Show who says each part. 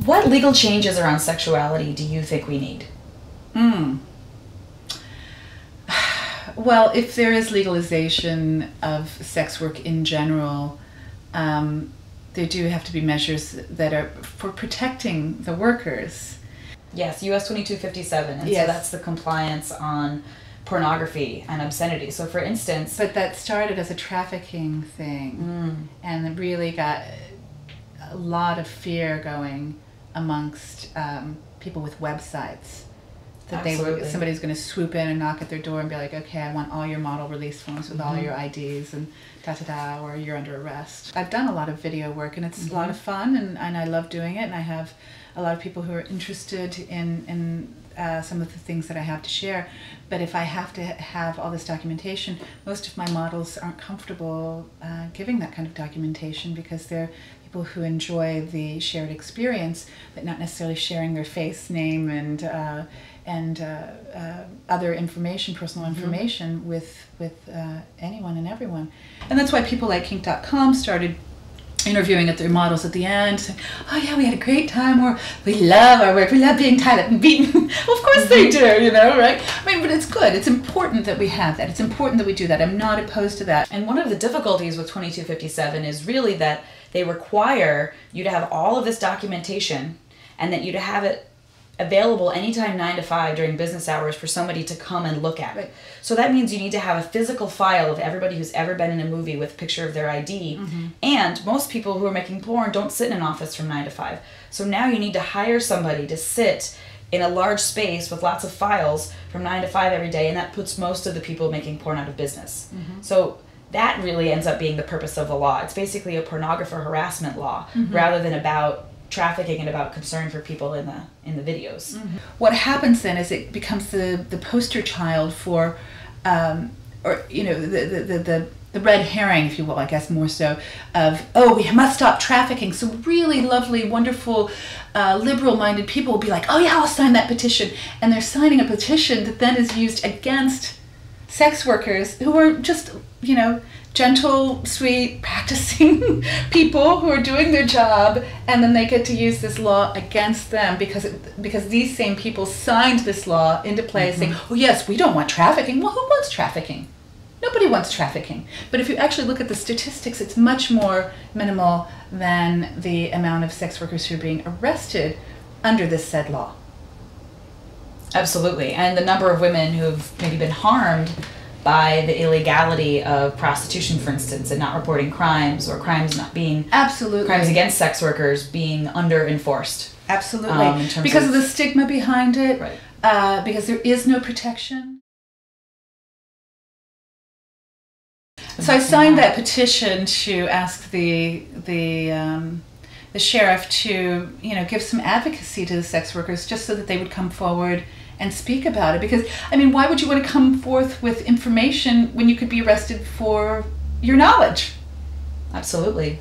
Speaker 1: What legal changes around sexuality do you think we need?
Speaker 2: Well, if there is legalization of sex work in general, there do have to be measures that are for protecting the workers.
Speaker 1: Yes, US 2257, and
Speaker 2: yes.
Speaker 1: So that's the compliance on pornography and obscenity. So for instance...
Speaker 2: But that started as a trafficking thing, and it really got a lot of fear going amongst people with websites. That somebody's going to swoop in and knock at their door and be like, okay, I want all your model release forms with all your IDs and da-da-da, or you're under arrest. I've done a lot of video work, and it's a lot of fun, and I love doing it, and I have a lot of people who are interested in some of the things that I have to share. But if I have to have all this documentation, most of my models aren't comfortable giving that kind of documentation, because they're people who enjoy the shared experience, but not necessarily sharing their face, name, and other information, personal information, with anyone and everyone. And that's why people like kink.com started interviewing at their models at the end, saying, oh yeah, we had a great time, or we love our work, we love being tied up and beaten. Well, of course they do, you know, right? I mean, but it's good. It's important that we have that. It's important that we do that. I'm not opposed to that.
Speaker 1: And one of the difficulties with 2257 is really that they require you to have all of this documentation, and that you to have it available anytime 9 to 5 during business hours for somebody to come and look at.
Speaker 2: Right.
Speaker 1: So that means you need to have a physical file of everybody who's ever been in a movie with a picture of their ID. And most people who are making porn don't sit in an office from 9 to 5. So now you need to hire somebody to sit in a large space with lots of files from 9 to 5 every day, and that puts most of the people making porn out of business. So that really ends up being the purpose of the law. It's basically a pornographer harassment law, rather than about trafficking and about concern for people in the videos.
Speaker 2: What happens then is it becomes the poster child for, or you know, the red herring, if you will, I guess more so, of, oh, we must stop trafficking. So really lovely, wonderful, liberal-minded people will be like, oh yeah, I'll sign that petition. And they're signing a petition that then is used against sex workers who are just, you know, gentle, sweet, practicing people who are doing their job, and then they get to use this law against them because these same people signed this law into place, saying, oh yes, we don't want trafficking. Well, who wants trafficking? Nobody wants trafficking. But if you actually look at the statistics, it's much more minimal than the amount of sex workers who are being arrested under this said law.
Speaker 1: Absolutely. And the number of women who've maybe been harmed by the illegality of prostitution, for instance, and not reporting crimes, or crimes not being...
Speaker 2: Absolutely.
Speaker 1: Crimes against sex workers being under-enforced.
Speaker 2: Absolutely. Because of the stigma behind it,
Speaker 1: right.
Speaker 2: Because there is no protection. So I signed that petition to ask the sheriff to, you know, give some advocacy to the sex workers, just so that they would come forward and speak about it. Because, I mean, why would you want to come forth with information when you could be arrested for your knowledge?
Speaker 1: Absolutely.